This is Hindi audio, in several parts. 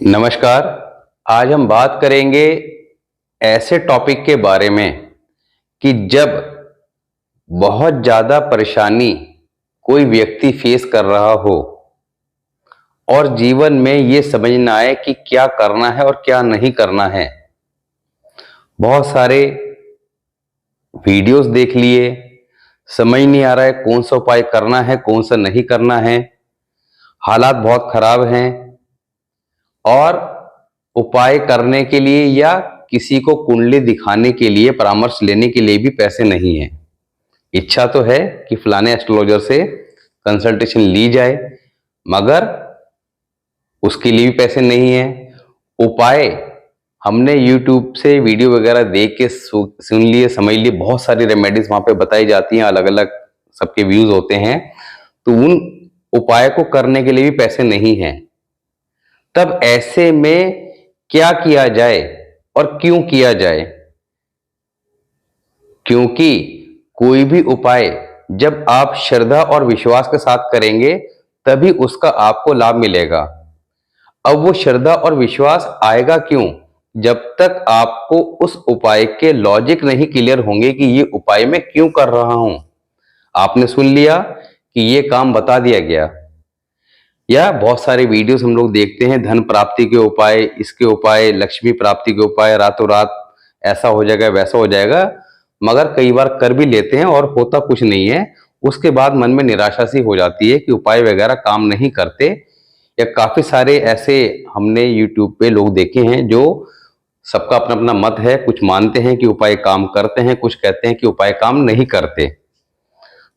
नमस्कार। आज हम बात करेंगे ऐसे टॉपिक के बारे में कि जब बहुत ज़्यादा परेशानी कोई व्यक्ति फेस कर रहा हो और जीवन में ये समझ ना आए कि क्या करना है और क्या नहीं करना है। बहुत सारे वीडियोस देख लिए, समझ नहीं आ रहा है कौन सा उपाय करना है कौन सा नहीं करना है। हालात बहुत खराब हैं और उपाय करने के लिए या किसी को कुंडली दिखाने के लिए परामर्श लेने के लिए भी पैसे नहीं है। इच्छा तो है कि फलाने एस्ट्रोलॉजर से कंसल्टेशन ली जाए, मगर उसके लिए भी पैसे नहीं है। उपाय हमने YouTube से वीडियो वगैरह देख के सुन लिए, समझ लिए, बहुत सारी रेमेडीज वहां पे बताई जाती हैं, अलग अलग सबके व्यूज होते हैं, तो उन उपाय को करने के लिए भी पैसे नहीं हैं। तब ऐसे में क्या किया जाए और क्यों किया जाए? क्योंकि कोई भी उपाय जब आप श्रद्धा और विश्वास के साथ करेंगे तभी उसका आपको लाभ मिलेगा। अब वो श्रद्धा और विश्वास आएगा क्यों? जब तक आपको उस उपाय के लॉजिक नहीं क्लियर होंगे कि ये उपाय मैं क्यों कर रहा हूं। आपने सुन लिया कि ये काम बता दिया गया, या बहुत सारे वीडियोस हम लोग देखते हैं, धन प्राप्ति के उपाय, इसके उपाय, लक्ष्मी प्राप्ति के उपाय, रातों रात ऐसा हो जाएगा वैसा हो जाएगा, मगर कई बार कर भी लेते हैं और होता कुछ नहीं है। उसके बाद मन में निराशा सी हो जाती है कि उपाय वगैरह काम नहीं करते। या काफी सारे ऐसे हमने YouTube पे लोग देखे हैं जो, सबका अपना अपना मत है, कुछ मानते हैं कि उपाय काम करते हैं, कुछ कहते हैं कि उपाय काम नहीं करते।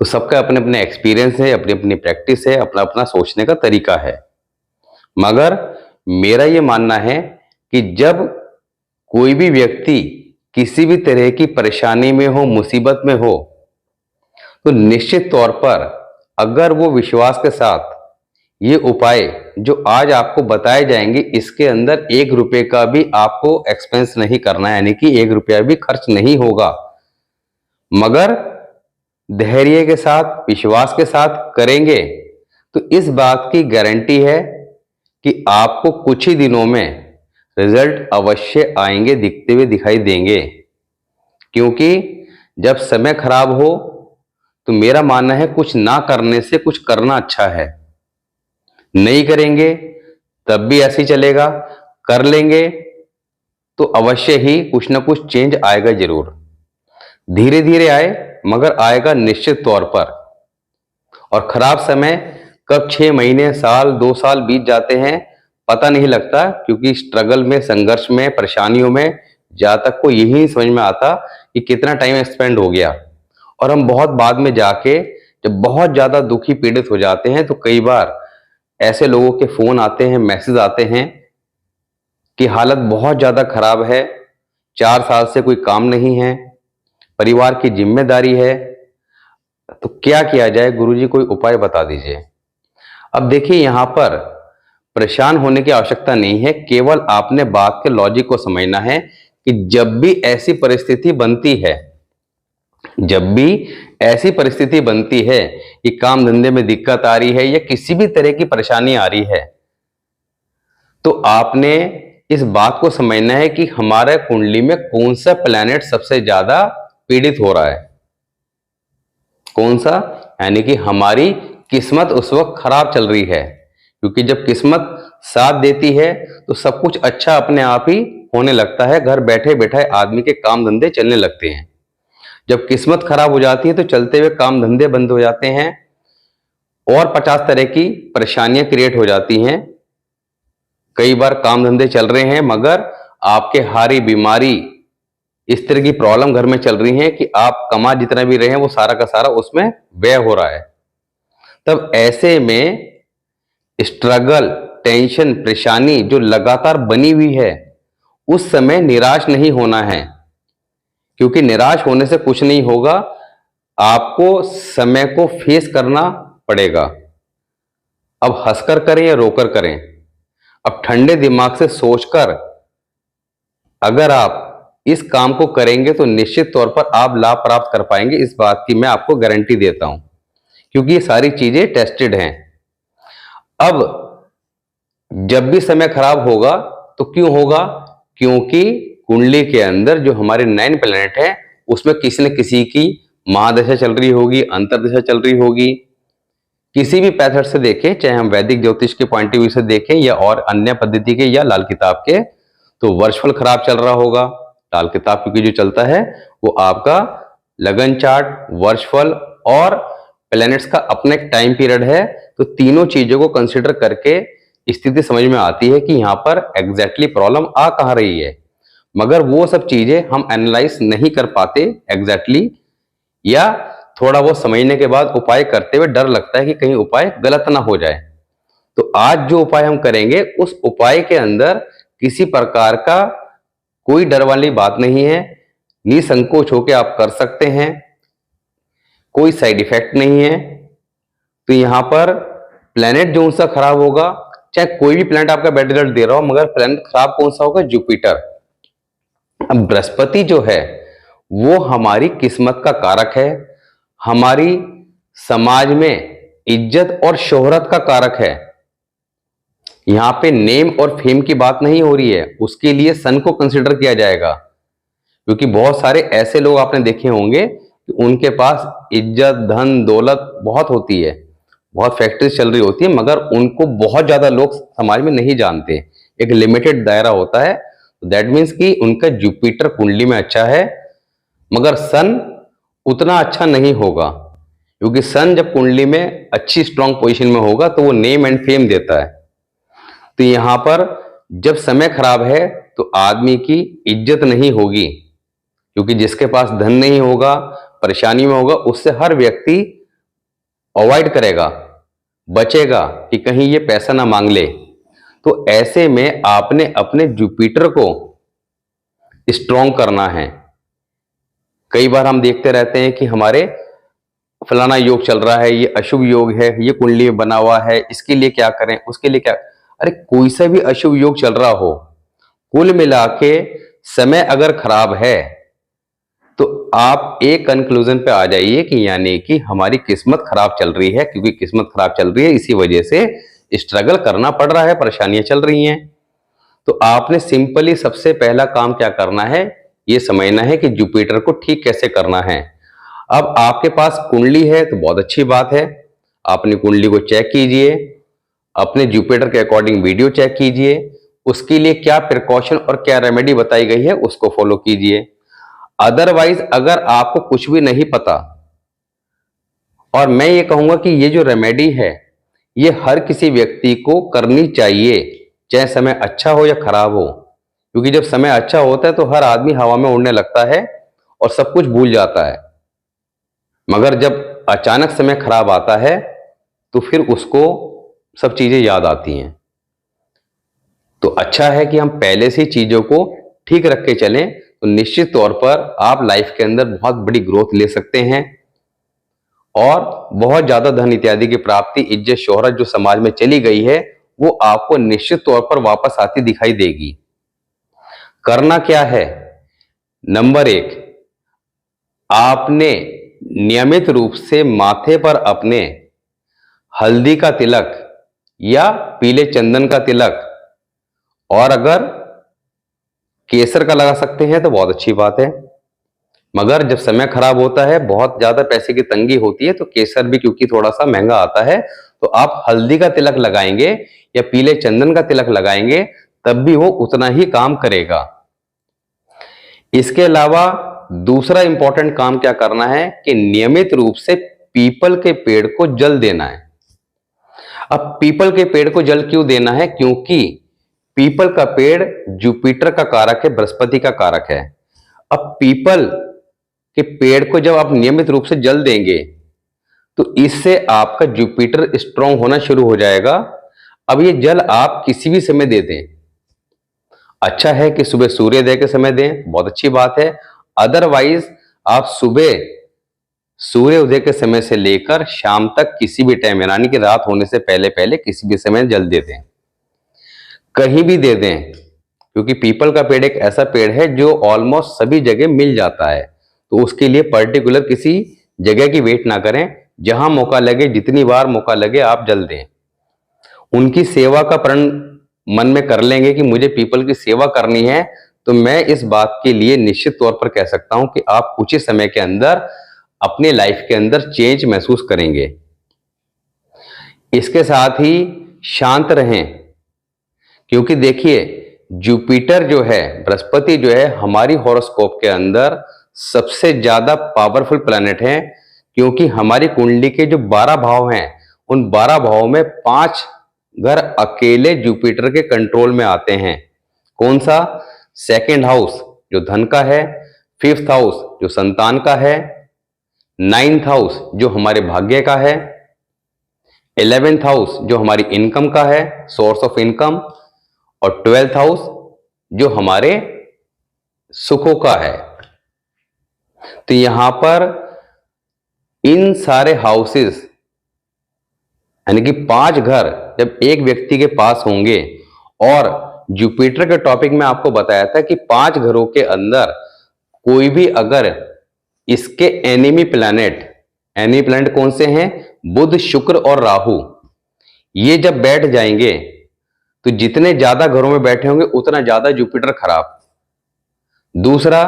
तो सबका अपने अपने एक्सपीरियंस है, अपनी अपनी प्रैक्टिस है, अपना अपना सोचने का तरीका है। मगर मेरा ये मानना है कि जब कोई भी व्यक्ति किसी भी तरह की परेशानी में हो, मुसीबत में हो, तो निश्चित तौर पर अगर वो विश्वास के साथ ये उपाय जो आज आपको बताए जाएंगे, इसके अंदर 1 रुपए का भी आपको एक्सपेंस नहीं करना है, यानी कि 1 रुपया भी खर्च नहीं होगा। मगर धैर्य के साथ, विश्वास के साथ करेंगे तो इस बात की गारंटी है कि आपको कुछ ही दिनों में रिजल्ट अवश्य आएंगे, दिखते हुए दिखाई देंगे। क्योंकि जब समय खराब हो तो मेरा मानना है कुछ ना करने से कुछ करना अच्छा है। नहीं करेंगे तब भी ऐसे ही चलेगा, कर लेंगे तो अवश्य ही कुछ ना कुछ चेंज आएगा जरूर। धीरे धीरे आए मगर आएगा निश्चित तौर पर। और खराब समय कब 6 महीने, साल, 2 साल बीत जाते हैं पता नहीं लगता, क्योंकि स्ट्रगल में, संघर्ष में, परेशानियों में जातक को यही समझ में आता कि कितना टाइम स्पेंड हो गया। और हम बहुत बाद में जाके जब बहुत ज्यादा दुखी, पीड़ित हो जाते हैं, तो कई बार ऐसे लोगों के फोन आते हैं, मैसेज आते हैं कि हालत बहुत ज्यादा खराब है, 4 साल से कोई काम नहीं है, परिवार की जिम्मेदारी है, तो क्या किया जाए गुरुजी, कोई उपाय बता दीजिए। अब देखिए, यहां पर परेशान होने की आवश्यकता नहीं है, केवल आपने बात के लॉजिक को समझना है कि जब भी ऐसी परिस्थिति बनती है, जब भी ऐसी परिस्थिति बनती है कि काम धंधे में दिक्कत आ रही है या किसी भी तरह की परेशानी आ रही है, तो आपने इस बात को समझना है कि हमारे कुंडली में कौन सा प्लैनेट सबसे ज्यादा पीड़ित हो रहा है, कौन सा, यानी कि हमारी किस्मत उस वक्त खराब चल रही है। क्योंकि जब किस्मत साथ देती है तो सब कुछ अच्छा अपने आप ही होने लगता है, घर बैठे बैठे आदमी के काम धंधे चलने लगते हैं। जब किस्मत खराब हो जाती है तो चलते हुए काम धंधे बंद हो जाते हैं और 50 तरह की परेशानियां क्रिएट हो जाती हैं। कई बार काम धंधे चल रहे हैं मगर आपके हारी बीमारी, इस तरह की प्रॉब्लम घर में चल रही है कि आप कमा जितना भी रहे हैं वो सारा का सारा उसमें व्यय हो रहा है। तब ऐसे में स्ट्रगल, टेंशन, परेशानी जो लगातार बनी हुई है, उस समय निराश नहीं होना है, क्योंकि निराश होने से कुछ नहीं होगा, आपको समय को फेस करना पड़ेगा। अब हंसकर करें या रोकर करें, अब ठंडे दिमाग से सोचकर अगर आप इस काम को करेंगे तो निश्चित तौर पर आप लाभ प्राप्त कर पाएंगे, इस बात की मैं आपको गारंटी देता हूं, क्योंकि ये सारी चीजें टेस्टेड हैं। अब जब भी समय खराब होगा तो क्यों होगा? क्योंकि कुंडली के अंदर जो हमारे 9 प्लैनेट है उसमें किसी न किसी की महादशा चल रही होगी, अंतर्दशा चल रही होगी। किसी भी पैथर्ड से देखें, चाहे हम वैदिक ज्योतिष के पॉइंट ऑफ व्यू से देखें या और अन्य पद्धति के या लाल किताब के, तो वर्षफल खराब चल रहा होगा। लाल किताब क्योंकि जो चलता है वो आपका लगन चार्ट, वर्षफल और प्लैनेट्स का अपना एक टाइम पीरियड है। तो तीनों चीजों को कंसिडर करके स्थिति समझ में आती है कि यहाँ पर एग्जैक्टली प्रॉब्लम आ कहाँ रही है। मगर वो सब चीजें हम एनालाइज नहीं कर पाते एग्जैक्टली, या थोड़ा बहुत समझने के बाद उपाय करते हुए डर लगता है कि कहीं उपाय गलत ना हो जाए। तो आज जो उपाय हम करेंगे उस उपाय के अंदर किसी प्रकार का कोई डर वाली बात नहीं है, निसंकोच होकर आप कर सकते हैं, कोई साइड इफेक्ट नहीं है। तो यहां पर प्लेनेट जो सा खराब होगा, चाहे कोई भी प्लेनेट आपका बैड रिजल्ट दे रहा हो, मगर प्लेनेट खराब कौन सा होगा? जुपिटर। अब बृहस्पति जो है वो हमारी किस्मत का कारक है, हमारी समाज में इज्जत और शोहरत का कारक है। यहां पे नेम और फेम की बात नहीं हो रही है, उसके लिए सन को कंसिडर किया जाएगा। क्योंकि बहुत सारे ऐसे लोग आपने देखे होंगे कि उनके पास इज्जत, धन, दौलत बहुत होती है, बहुत फैक्ट्रीज चल रही होती है, मगर उनको बहुत ज्यादा लोग समाज में नहीं जानते, एक लिमिटेड दायरा होता है। दैट मीन्स कि उनका जुपिटर कुंडली में अच्छा है, मगर सन उतना अच्छा नहीं होगा। क्योंकि सन जब कुंडली में अच्छी स्ट्रांग पोजीशन में होगा तो वो नेम एंड फेम देता है। तो यहां पर जब समय खराब है तो आदमी की इज्जत नहीं होगी, क्योंकि जिसके पास धन नहीं होगा, परेशानी में होगा, उससे हर व्यक्ति अवॉइड करेगा, बचेगा कि कहीं ये पैसा ना मांग ले। तो ऐसे में आपने अपने जुपिटर को स्ट्रॉन्ग करना है। कई बार हम देखते रहते हैं कि हमारे फलाना योग चल रहा है, ये अशुभ योग है, ये कुंडली में बना हुआ है, इसके लिए क्या करें, उसके लिए क्या। अरे कोई सा भी अशुभ योग चल रहा हो, कुल मिला के समय अगर खराब है तो आप एक कंक्लूजन पे आ जाइए कि यानी कि हमारी किस्मत खराब चल रही है। क्योंकि किस्मत खराब चल रही है, इसी वजह से स्ट्रगल करना पड़ रहा है, परेशानियां चल रही हैं। तो आपने सिंपली सबसे पहला काम क्या करना है, ये समझना है कि जुपिटर को ठीक कैसे करना है। अब आपके पास कुंडली है तो बहुत अच्छी बात है, अपनी कुंडली को चेक कीजिए, अपने जुपिटर के अकॉर्डिंग वीडियो चेक कीजिए, उसके लिए क्या प्रिकॉशन और क्या रेमेडी बताई गई है उसको फॉलो कीजिए। अदरवाइज अगर आपको कुछ भी नहीं पता, और मैं ये कहूंगा कि ये जो रेमेडी है ये हर किसी व्यक्ति को करनी चाहिए, चाहे समय अच्छा हो या खराब हो। क्योंकि जब समय अच्छा होता है तो हर आदमी हवा में उड़ने लगता है और सब कुछ भूल जाता है, मगर जब अचानक समय खराब आता है तो फिर उसको सब चीजें याद आती हैं। तो अच्छा है कि हम पहले से चीजों को ठीक रख के चलें, तो निश्चित तौर पर आप लाइफ के अंदर बहुत बड़ी ग्रोथ ले सकते हैं और बहुत ज्यादा धन इत्यादि की प्राप्ति, इज्जत, शोहरत जो समाज में चली गई है वो आपको निश्चित तौर पर वापस आती दिखाई देगी। करना क्या है? नंबर 1, आपने नियमित रूप से माथे पर अपने हल्दी का तिलक या पीले चंदन का तिलक, और अगर केसर का लगा सकते हैं तो बहुत अच्छी बात है। मगर जब समय खराब होता है, बहुत ज्यादा पैसे की तंगी होती है, तो केसर भी क्योंकि थोड़ा सा महंगा आता है, तो आप हल्दी का तिलक लगाएंगे या पीले चंदन का तिलक लगाएंगे तब भी वो उतना ही काम करेगा। इसके अलावा दूसरा इंपॉर्टेंट काम क्या करना है कि नियमित रूप से पीपल के पेड़ को जल देना है। अब पीपल के पेड़ को जल क्यों देना है? क्योंकि पीपल का पेड़ जुपिटर का कारक है, बृहस्पति का कारक है। अब पीपल के पेड़ को जब आप नियमित रूप से जल देंगे तो इससे आपका जुपिटर स्ट्रांग होना शुरू हो जाएगा। अब ये जल आप किसी भी समय दे दें, अच्छा है कि सुबह सूर्योदय के समय दें, बहुत अच्छी बात है। अदरवाइज आप सुबह सूर्योदय के समय से लेकर शाम तक किसी भी टाइम, यानी कि रात होने से पहले पहले किसी भी समय जल दे दें, कहीं भी दे दें। क्योंकि पीपल का पेड़ एक ऐसा पेड़ है जो ऑलमोस्ट सभी जगह मिल जाता है, तो उसके लिए पर्टिकुलर किसी जगह की वेट ना करें, जहां मौका लगे, जितनी बार मौका लगे आप जल दें। उनकी सेवा का प्रण मन में कर लेंगे कि मुझे पीपल की सेवा करनी है, तो मैं इस बात के लिए निश्चित तौर पर कह सकता हूं कि आप कुछ ही समय के अंदर अपने लाइफ के अंदर चेंज महसूस करेंगे। इसके साथ ही शांत रहें, क्योंकि देखिए जुपिटर जो है, बृहस्पति जो है, हमारी हॉरोस्कोप के अंदर सबसे ज्यादा पावरफुल प्लैनेट है, क्योंकि हमारी कुंडली के जो 12 भाव हैं, उन 12 भावों में 5 घर अकेले जुपिटर के कंट्रोल में आते हैं। कौन सा? सेकंड हाउस जो धन का है, फिफ्थ हाउस जो संतान का है, नाइन्थ हाउस जो हमारे भाग्य का है, 11th हाउस जो हमारी इनकम का है, सोर्स ऑफ इनकम, और 12th हाउस जो हमारे सुखों का है। तो यहां पर इन सारे हाउसेस यानी कि 5 घर जब एक व्यक्ति के पास होंगे, और जुपिटर के टॉपिक में आपको बताया था कि 5 घरों के अंदर कोई भी अगर इसके एनिमी प्लैनेट कौन से हैं? बुध, शुक्र और राहु, ये जब बैठ जाएंगे तो जितने ज्यादा घरों में बैठे होंगे उतना ज्यादा जुपिटर खराब। दूसरा,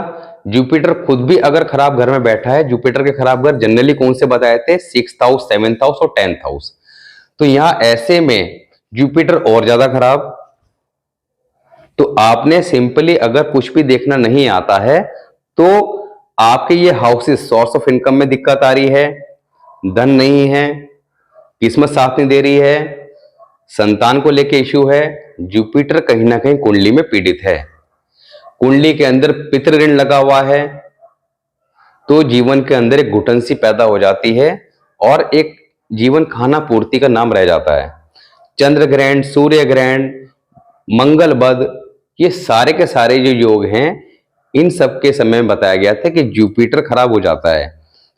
जुपिटर खुद भी अगर खराब घर में बैठा है, जुपिटर के खराब घर जनरली कौन से बताए थे? 6th हाउस, 7th हाउस और 10th हाउस। तो यहां ऐसे में जुपिटर और ज्यादा खराब। तो आपने सिंपली अगर कुछ भी देखना नहीं आता है तो आपके ये हाउसेस, सोर्स ऑफ इनकम में दिक्कत आ रही है, धन नहीं है, किस्मत साथ नहीं दे रही है, संतान को लेके इश्यू है, जुपिटर कहीं ना कहीं कुंडली में पीड़ित है, कुंडली के अंदर पितृ ऋण लगा हुआ है, तो जीवन के अंदर एक घुटन सी पैदा हो जाती है और एक जीवन खाना पूर्ति का नाम रह जाता है। चंद्र ग्रहण, सूर्य ग्रहण, मंगल बद, ये सारे के सारे जो योग हैं, इन सब के समय में बताया गया था कि जुपिटर खराब हो जाता है।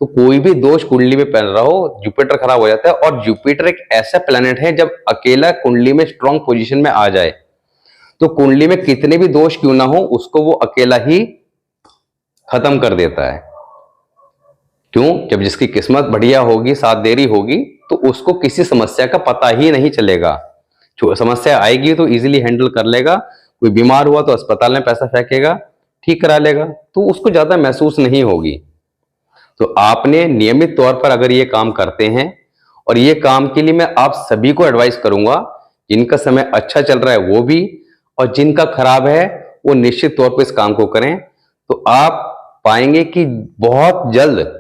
तो कोई भी दोष कुंडली में पहन रहा हो, जुपिटर खराब हो जाता है। और जुपिटर एक ऐसा प्लैनेट है, जब अकेला कुंडली में स्ट्रॉन्ग पोजीशन में आ जाए तो कुंडली में कितने भी दोष क्यों ना हो, उसको वो अकेला ही खत्म कर देता है। क्यों? जब जिसकी किस्मत बढ़िया होगी, साथ देरी होगी, तो उसको किसी समस्या का पता ही नहीं चलेगा। समस्या आएगी तो इजीली हैंडल कर लेगा, कोई बीमार हुआ तो अस्पताल में पैसा फेंकेगा, ठीक करा लेगा, तो उसको ज्यादा महसूस नहीं होगी। तो आपने नियमित तौर पर अगर ये काम करते हैं, और ये काम के लिए मैं आप सभी को एडवाइस करूंगा, जिनका समय अच्छा चल रहा है वो भी, और जिनका खराब है वो निश्चित तौर पर इस काम को करें, तो आप पाएंगे कि बहुत जल्द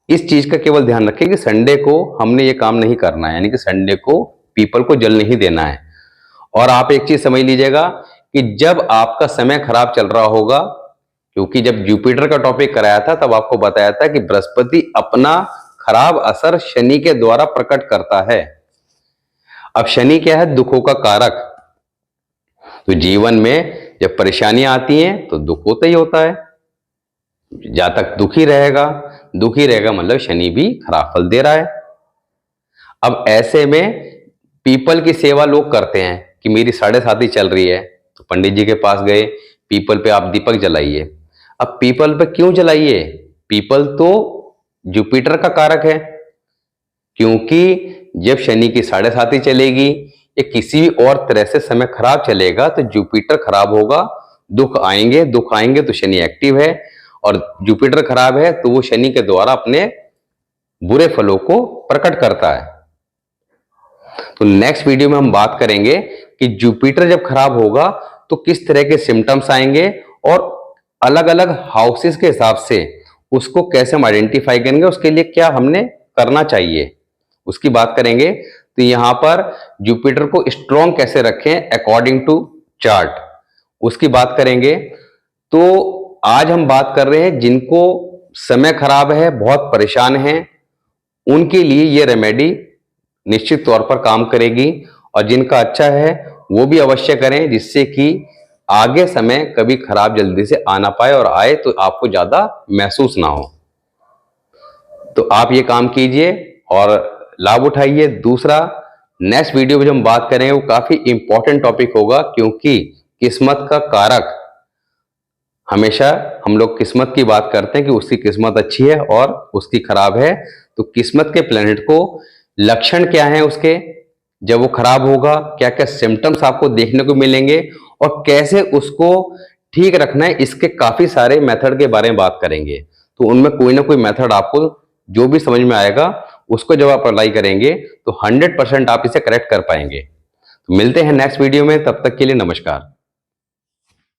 इस चीज का केवल ध्यान रखें कि संडे को हमने ये काम नहीं करना है, यानी कि संडे को पीपल को जल नहीं देना है। और आप एक चीज समझ लीजिएगा कि जब आपका समय खराब चल रहा होगा, क्योंकि जब जुपिटर का टॉपिक कराया था तब आपको बताया था कि बृहस्पति अपना खराब असर शनि के द्वारा प्रकट करता है। अब शनि क्या है? दुखों का कारक। तो जीवन में जब परेशानियां आती हैं तो दुख होता ही होता है। जहां तक दुखी रहेगा मतलब शनि भी खराब फल दे रहा है। अब ऐसे में पीपल की सेवा लोग करते हैं कि मेरी 7.5 चल रही है, तो पंडित जी के पास गए, पीपल पे आप दीपक जलाइए। अब पीपल पे क्यों जलाइए? पीपल तो जुपिटर का कारक है, क्योंकि जब शनि की 7.5 चलेगी या किसी भी और तरह से समय खराब चलेगा तो जुपिटर खराब होगा, दुख आएंगे तो शनि एक्टिव है, और जुपिटर खराब है तो वो शनि के द्वारा अपने बुरे फलों को प्रकट करता है। तो नेक्स्ट वीडियो में हम बात करेंगे कि जुपिटर जब खराब होगा तो किस तरह के सिम्टम्स आएंगे, और अलग अलग हाउसेस के हिसाब से उसको कैसे हम आइडेंटिफाई करेंगे, उसके लिए क्या हमने करना चाहिए, उसकी बात करेंगे। तो यहां पर जुपिटर को स्ट्रॉन्ग कैसे रखें अकॉर्डिंग टू चार्ट, उसकी बात करेंगे। तो आज हम बात कर रहे हैं जिनको समय खराब है, बहुत परेशान हैं, उनके लिए ये रेमेडी निश्चित तौर पर काम करेगी, और जिनका अच्छा है वो भी अवश्य करें, जिससे कि आगे समय कभी खराब जल्दी से आ ना पाए, और आए तो आपको ज्यादा महसूस ना हो। तो आप ये काम कीजिए और लाभ उठाइए। दूसरा, नेक्स्ट वीडियो में जो हम बात करेंगे वो काफी इंपॉर्टेंट टॉपिक होगा, क्योंकि किस्मत का कारक, हमेशा हम लोग किस्मत की बात करते हैं कि उसकी किस्मत अच्छी है और उसकी खराब है। तो किस्मत के प्लेनेट को लक्षण क्या है उसके, जब वो खराब होगा क्या क्या सिम्टम्स आपको देखने को मिलेंगे और कैसे उसको ठीक रखना है, इसके काफी सारे मेथड के बारे में बात करेंगे। तो उनमें कोई ना कोई मेथड आपको जो भी समझ में आएगा उसको जब आप अप्लाई करेंगे तो 100% आप इसे करेक्ट कर पाएंगे। तो मिलते हैं नेक्स्ट वीडियो में, तब तक के लिए नमस्कार।